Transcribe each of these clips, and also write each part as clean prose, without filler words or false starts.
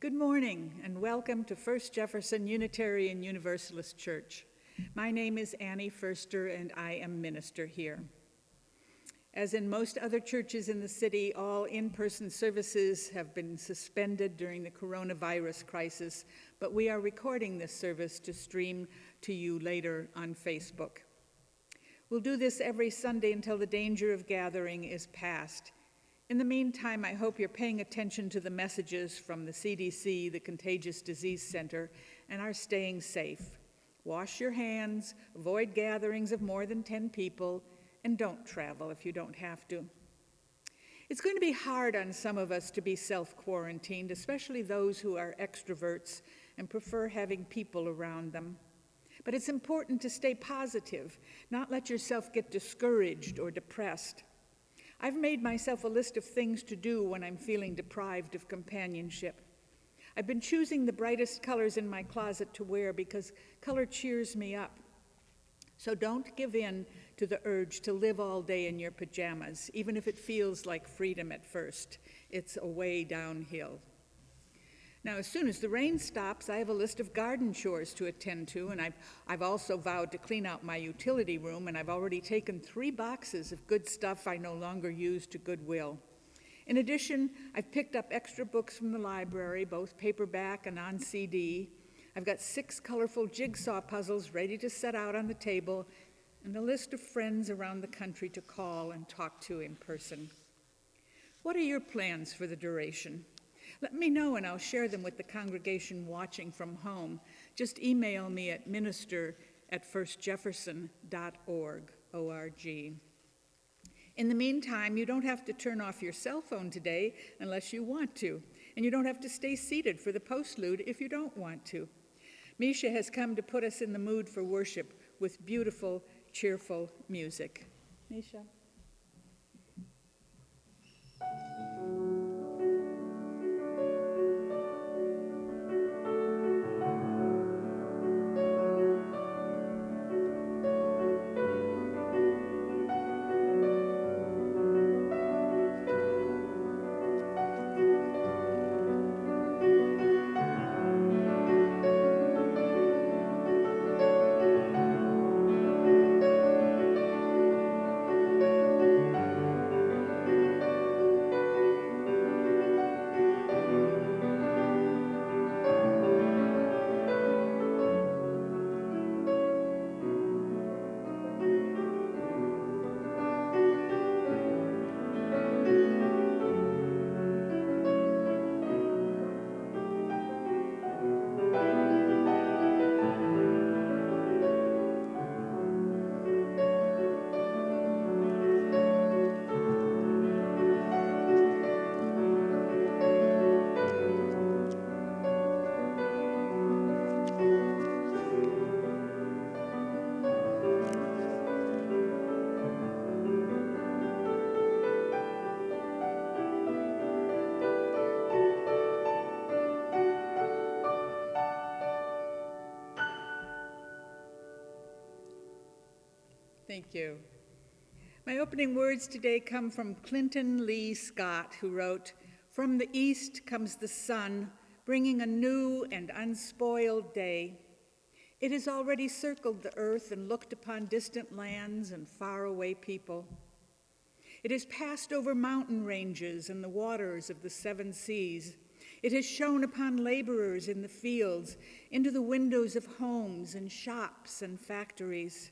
Good morning and welcome to First Jefferson Unitarian Universalist Church. My name is Annie Foerster and I am minister here. As in most other churches in the city, all in-person services have been suspended during the coronavirus crisis, but we are recording this service to stream to you later on Facebook. We'll do this every Sunday until the danger of gathering is past. In the meantime, I hope you're paying attention to the messages from the CDC, the Contagious Disease Center, and are staying safe. Wash your hands, avoid gatherings of more than 10 people, and don't travel if you don't have to. It's going to be hard on some of us to be self-quarantined, especially those who are extroverts and prefer having people around them. But it's important to stay positive, not let yourself get discouraged or depressed. I've made myself a list of things to do when I'm feeling deprived of companionship. I've been choosing the brightest colors in my closet to wear because color cheers me up. So don't give in to the urge to live all day in your pajamas, even if it feels like freedom at first. It's a way downhill. Now, as soon as the rain stops, I have a list of garden chores to attend to, and I've also vowed to clean out my utility room, and I've already taken 3 boxes of good stuff I no longer use to Goodwill. In addition, I've picked up extra books from the library, both paperback and on CD. I've got 6 colorful jigsaw puzzles ready to set out on the table, and a list of friends around the country to call and talk to in person. What are your plans for the duration? Let me know and I'll share them with the congregation watching from home. Just email me at minister@firstjefferson.org. In the meantime, you don't have to turn off your cell phone today unless you want to, and you don't have to stay seated for the postlude if you don't want to. Misha has come to put us in the mood for worship with beautiful, cheerful music. Misha. Thank you. My opening words today come from Clinton Lee Scott, who wrote, "From the east comes the sun, bringing a new and unspoiled day. It has already circled the earth and looked upon distant lands and faraway people. It has passed over mountain ranges and the waters of the 7 seas. It has shone upon laborers in the fields, into the windows of homes and shops and factories.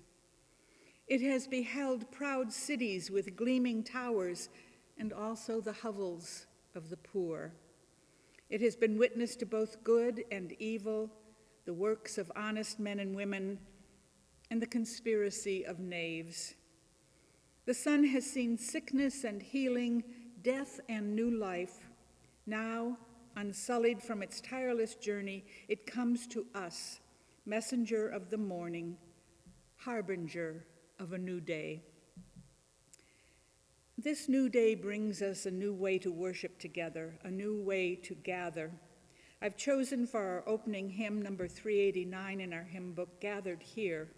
It has beheld proud cities with gleaming towers and also the hovels of the poor. It has been witness to both good and evil, the works of honest men and women, and the conspiracy of knaves. The sun has seen sickness and healing, death and new life. Now, unsullied from its tireless journey, it comes to us, messenger of the morning, harbinger of a new day. This new day brings us a new way to worship together, a new way to gather. I've chosen for our opening hymn, number 389 in our hymn book, Gathered Here.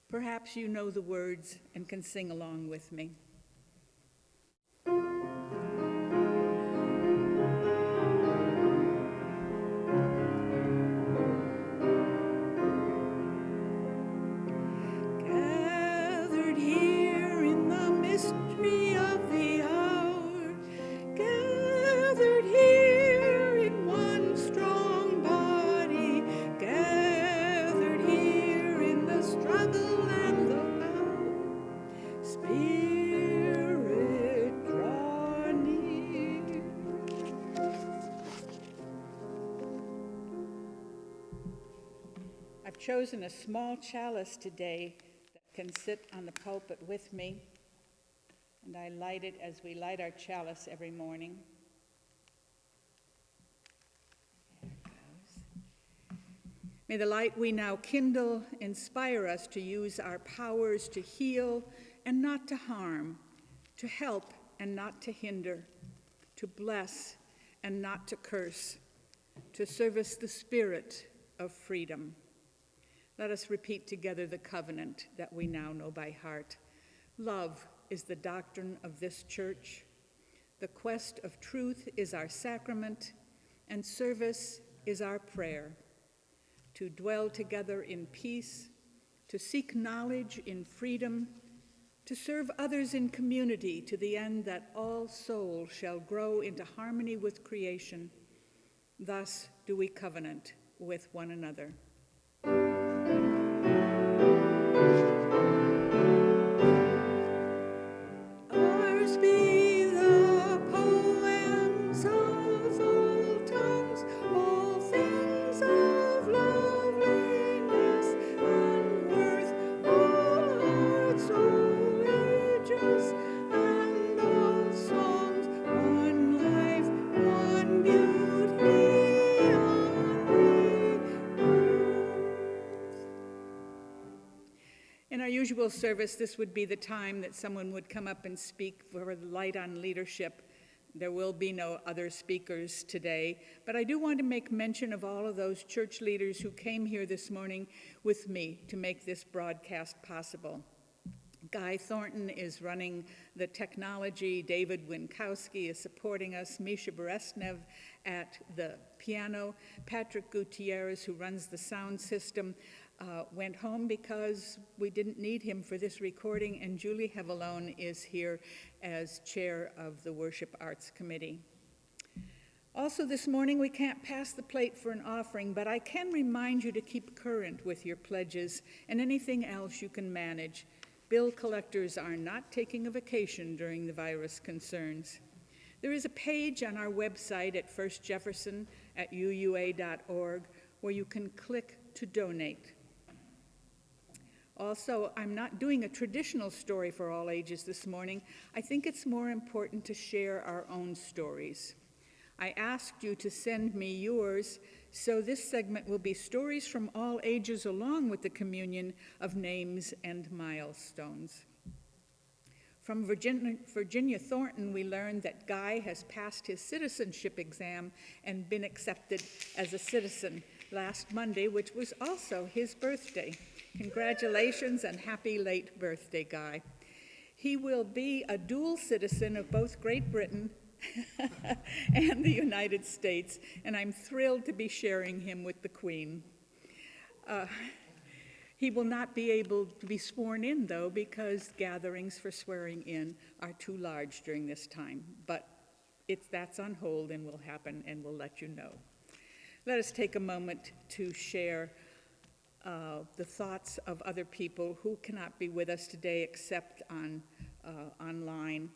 Perhaps you know the words and can sing along with me. chosen a small chalice today that can sit on the pulpit with me, and I light it as we light our chalice every morning. There it goes. May the light we now kindle inspire us to use our powers to heal and not to harm, to help and not to hinder, to bless and not to curse, to service the spirit of freedom. Let us repeat together the covenant that we now know by heart. Love is the doctrine of this church. The quest of truth is our sacrament, and service is our prayer. To dwell together in peace, to seek knowledge in freedom, to serve others in community to the end that all souls shall grow into harmony with creation. Thus do we covenant with one another. Ours be the poems of all tongues, all things of loveliness and worth, all arts, all ages, and all songs, one life, one beauty, on the earth. In our usual service, this would be the time that someone would come up and speak for the Light on Leadership. There will be no other speakers today, but I do want to make mention of all of those church leaders who came here this morning with me to make this broadcast possible. Guy Thornton is running the technology. David Winkowski is supporting us. Misha Berestnev at the piano. Patrick Gutierrez, who runs the sound system, went home because we didn't need him for this recording, and Julie Hevelone is here as chair of the Worship Arts Committee. Also this morning, we can't pass the plate for an offering, but I can remind you to keep current with your pledges and anything else you can manage. Bill collectors are not taking a vacation during the virus concerns. There is a page on our website at First Jefferson at uua.org where you can click to donate. Also, I'm not doing a traditional story for all ages this morning. I think it's more important to share our own stories. I asked you to send me yours, so this segment will be stories from all ages along with the communion of names and milestones. From Virginia Thornton, we learned that Guy has passed his citizenship exam and been accepted as a citizen last Monday, which was also his birthday. Congratulations and happy late birthday, Guy. He will be a dual citizen of both Great Britain and the United States, and I'm thrilled to be sharing him with the Queen. He will not be able to be sworn in, though, because gatherings for swearing in are too large during this time. But that's on hold and will happen, and we'll let you know. Let us take a moment to share the thoughts of other people who cannot be with us today except online.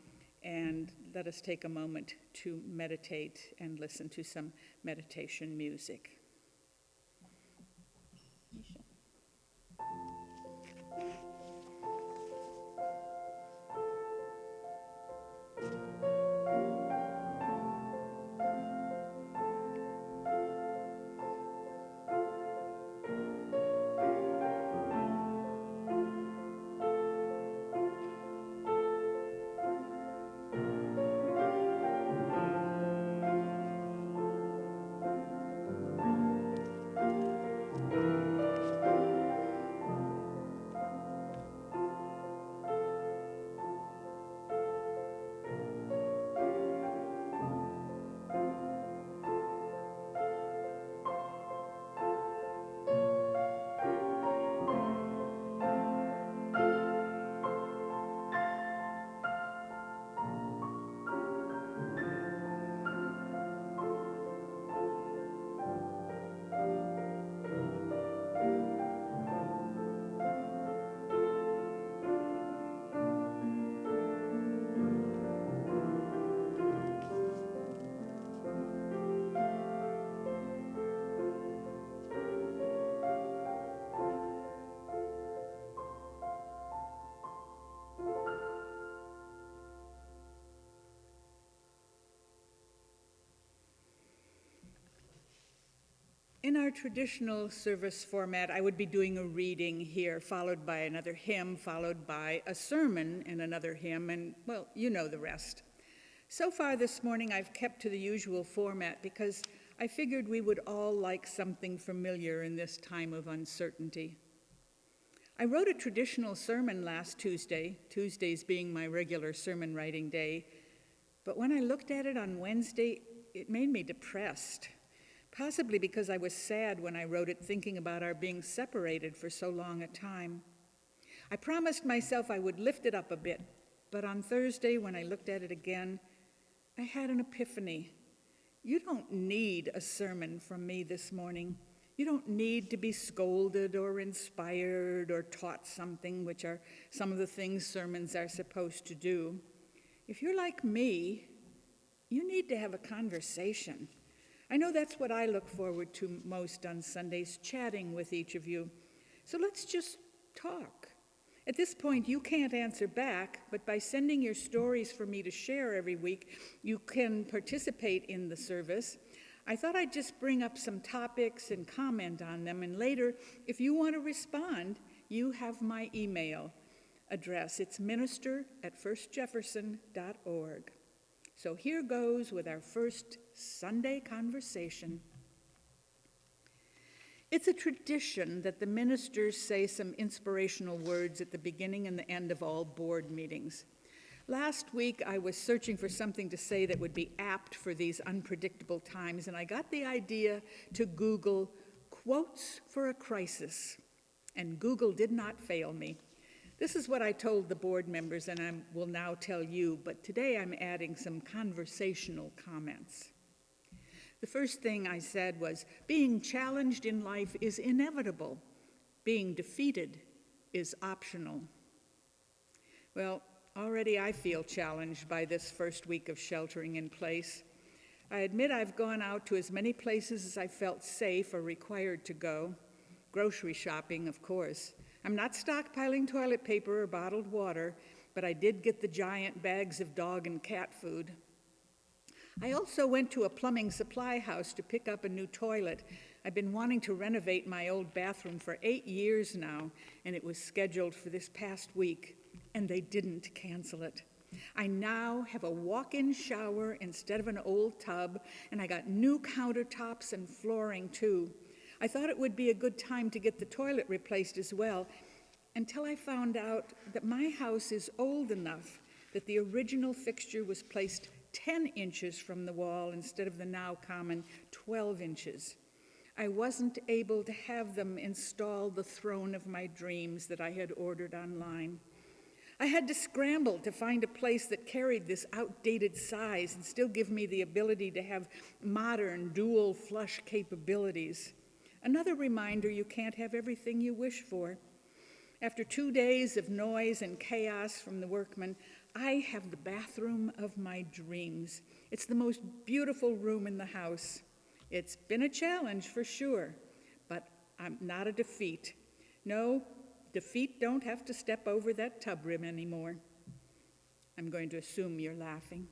And let us take a moment to meditate and listen to some meditation music. In our traditional service format, I would be doing a reading here, followed by another hymn, followed by a sermon and another hymn, and, well, you know the rest. So far this morning, I've kept to the usual format because I figured we would all like something familiar in this time of uncertainty. I wrote a traditional sermon last Tuesday, Tuesdays being my regular sermon writing day, but when I looked at it on Wednesday, it made me depressed. Possibly because I was sad when I wrote it, thinking about our being separated for so long a time. I promised myself I would lift it up a bit, but on Thursday, when I looked at it again, I had an epiphany. You don't need a sermon from me this morning. You don't need to be scolded or inspired or taught something, which are some of the things sermons are supposed to do. If you're like me, you need to have a conversation. I know that's what I look forward to most on Sundays, chatting with each of you. So let's just talk. At this point, you can't answer back, but by sending your stories for me to share every week, you can participate in the service. I thought I'd just bring up some topics and comment on them, and later, if you want to respond, you have my email address. It's minister@firstjefferson.org. So here goes with our first Sunday conversation. It's a tradition that the ministers say some inspirational words at the beginning and the end of all board meetings. Last week, I was searching for something to say that would be apt for these unpredictable times, and I got the idea to Google quotes for a crisis, and Google did not fail me. This is what I told the board members, and I will now tell you, but today I'm adding some conversational comments. The first thing I said was, being challenged in life is inevitable. Being defeated is optional. Well, already I feel challenged by this first week of sheltering in place. I admit I've gone out to as many places as I felt safe or required to go. Grocery shopping, of course. I'm not stockpiling toilet paper or bottled water, but I did get the giant bags of dog and cat food. I also went to a plumbing supply house to pick up a new toilet. I've been wanting to renovate my old bathroom for 8 years now, and it was scheduled for this past week, and they didn't cancel it. I now have a walk-in shower instead of an old tub, and I got new countertops and flooring too. I thought it would be a good time to get the toilet replaced as well, until I found out that my house is old enough that the original fixture was placed 10 inches from the wall instead of the now common 12 inches. I wasn't able to have them install the throne of my dreams that I had ordered online. I had to scramble to find a place that carried this outdated size and still give me the ability to have modern dual flush capabilities. Another reminder you can't have everything you wish for. After 2 days of noise and chaos from the workmen, I have the bathroom of my dreams. It's the most beautiful room in the house. It's been a challenge for sure, but I'm not a defeat. No, defeat don't have to step over that tub rim anymore. I'm going to assume you're laughing.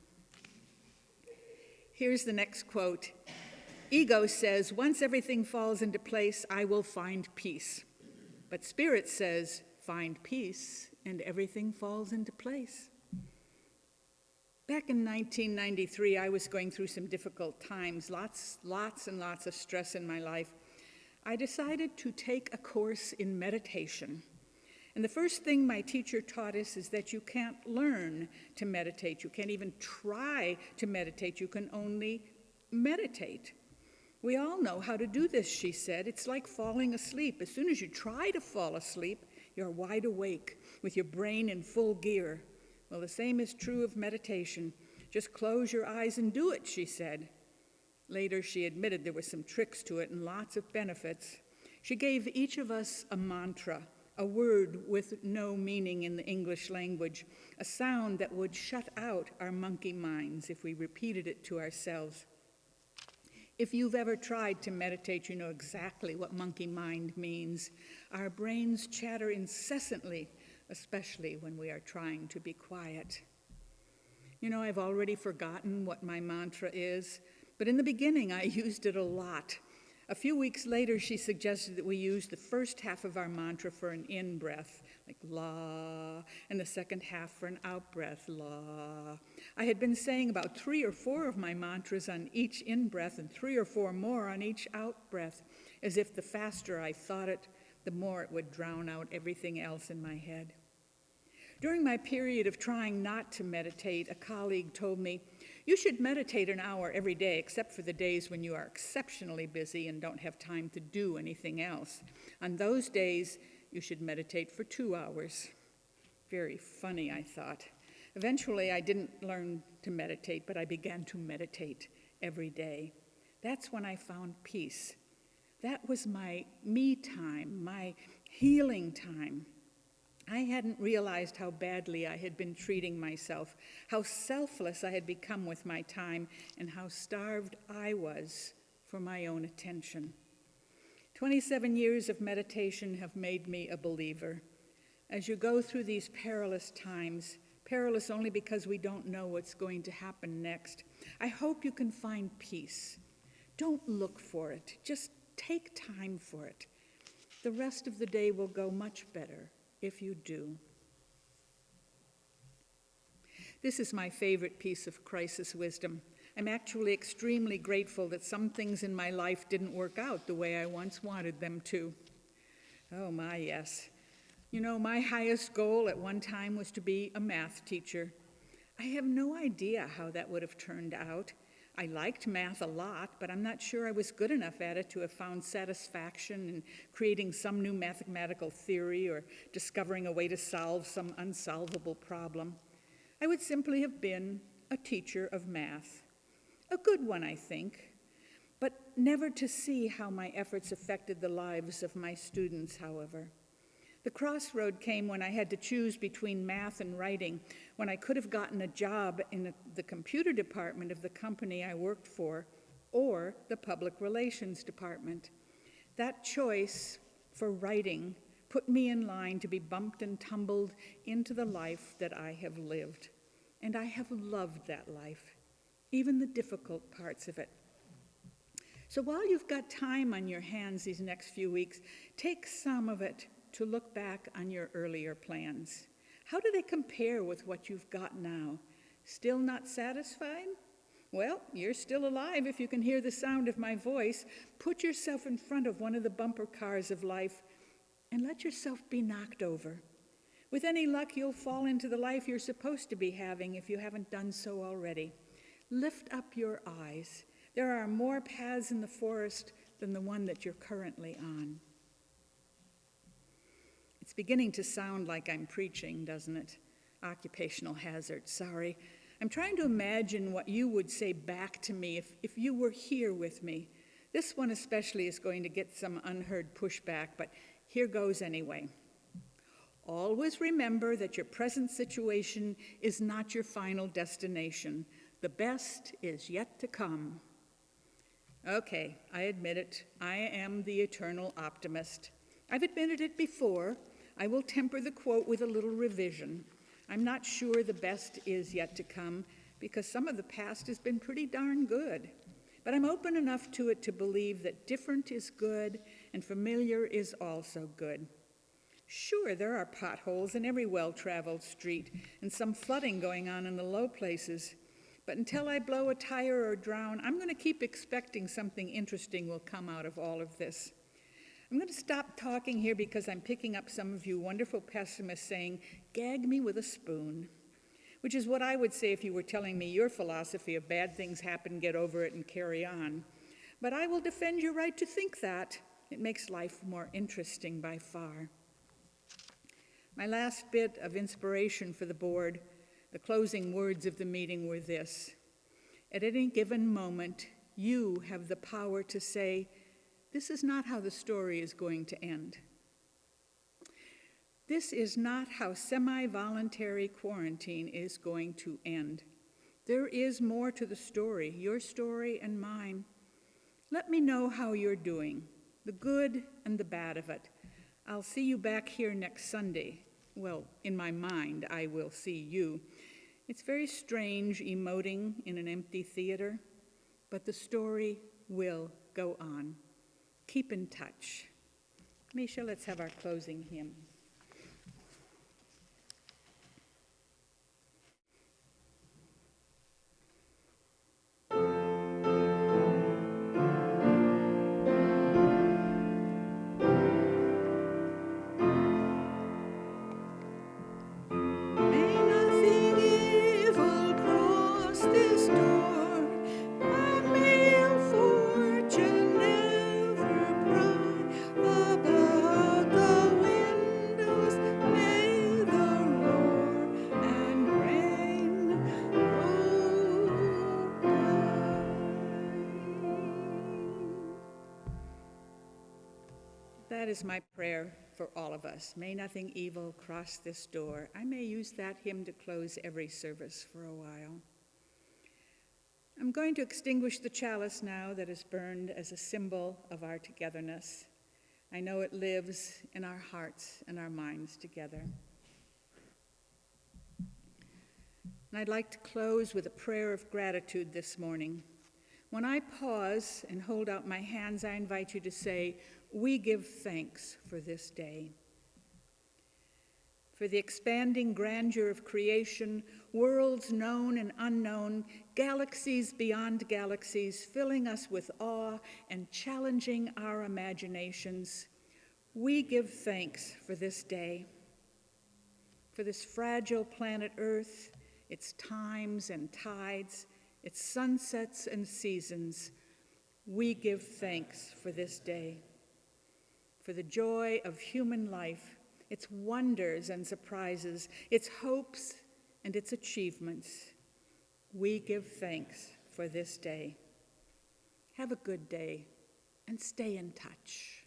Here's the next quote. Ego says, once everything falls into place, I will find peace. But Spirit says, find peace and everything falls into place. Back in 1993, I was going through some difficult times, lots and lots of stress in my life. I decided to take a course in meditation. And the first thing my teacher taught us is that you can't learn to meditate. You can't even try to meditate. You can only meditate. We all know how to do this, she said. It's like falling asleep. As soon as you try to fall asleep, you're wide awake with your brain in full gear. Well, the same is true of meditation. Just close your eyes and do it, she said. Later, she admitted there were some tricks to it and lots of benefits. She gave each of us a mantra, a word with no meaning in the English language, a sound that would shut out our monkey minds if we repeated it to ourselves. If you've ever tried to meditate, you know exactly what monkey mind means. Our brains chatter incessantly, especially when we are trying to be quiet. You know, I've already forgotten what my mantra is, but in the beginning I used it a lot. A few weeks later, she suggested that we use the first half of our mantra for an in-breath, like la, and the second half for an out-breath, la. I had been saying about 3 or 4 of my mantras on each in-breath and 3 or 4 more on each out-breath, as if the faster I thought it, the more it would drown out everything else in my head. During my period of trying not to meditate, a colleague told me, "You should meditate an hour every day, except for the days when you are exceptionally busy and don't have time to do anything else. On those days, you should meditate for 2 hours." Very funny, I thought. Eventually, I didn't learn to meditate, but I began to meditate every day. That's when I found peace. That was my me time, my healing time. I hadn't realized how badly I had been treating myself, how selfless I had become with my time, and how starved I was for my own attention. 27 years of meditation have made me a believer. As you go through these perilous times, perilous only because we don't know what's going to happen next, I hope you can find peace. Don't look for it, just take time for it. The rest of the day will go much better if you do. This is my favorite piece of crisis wisdom. I'm actually extremely grateful that some things in my life didn't work out the way I once wanted them to. Oh my, yes. You know, my highest goal at one time was to be a math teacher. I have no idea how that would have turned out. I liked math a lot, but I'm not sure I was good enough at it to have found satisfaction in creating some new mathematical theory or discovering a way to solve some unsolvable problem. I would simply have been a teacher of math. A good one, I think, but never to see how my efforts affected the lives of my students, however. The crossroad came when I had to choose between math and writing, when I could have gotten a job in the computer department of the company I worked for, or the public relations department. That choice for writing put me in line to be bumped and tumbled into the life that I have lived. And I have loved that life, even the difficult parts of it. So while you've got time on your hands these next few weeks, take some of it to look back on your earlier plans. How do they compare with what you've got now? Still not satisfied? Well, you're still alive if you can hear the sound of my voice. Put yourself in front of one of the bumper cars of life and let yourself be knocked over. With any luck, you'll fall into the life you're supposed to be having if you haven't done so already. Lift up your eyes. There are more paths in the forest than the one that you're currently on. It's beginning to sound like I'm preaching, doesn't it? Occupational hazard, sorry. I'm trying to imagine what you would say back to me if you were here with me. This one especially is going to get some unheard pushback, but here goes anyway. Always remember that your present situation is not your final destination. The best is yet to come. Okay, I admit it. I am the eternal optimist. I've admitted it before. I will temper the quote with a little revision. I'm not sure the best is yet to come because some of the past has been pretty darn good. But I'm open enough to it to believe that different is good and familiar is also good. Sure, there are potholes in every well-traveled street and some flooding going on in the low places. But until I blow a tire or drown, I'm going to keep expecting something interesting will come out of all of this. I'm going to stop talking here because I'm picking up some of you wonderful pessimists saying, "Gag me with a spoon," which is what I would say if you were telling me your philosophy of bad things happen, get over it, and carry on. But I will defend your right to think that. It makes life more interesting by far. My last bit of inspiration for the board, the closing words of the meeting were this: at any given moment, you have the power to say, "This is not how the story is going to end. This is not how semi-voluntary quarantine is going to end. There is more to the story, your story and mine. Let me know how you're doing, the good and the bad of it. I'll see you back here next Sunday. Well, in my mind, I will see you. It's very strange emoting in an empty theater, but the story will go on. keep in touch. Misha, let's have our closing hymn. That is my prayer for all of us. May nothing evil cross this door. I may use that hymn to close every service for a while. I'm going to extinguish the chalice now that is burned as a symbol of our togetherness. I know it lives in our hearts and our minds together. And I'd like to close with a prayer of gratitude this morning. When I pause and hold out my hands, I invite you to say, "We give thanks for this day." For the expanding grandeur of creation, worlds known and unknown, galaxies beyond galaxies, filling us with awe and challenging our imaginations. We give thanks for this day. For this fragile planet Earth, its times and tides, its sunsets and seasons, we give thanks for this day. For the joy of human life, its wonders and surprises, its hopes and its achievements, we give thanks for this day. Have a good day and stay in touch.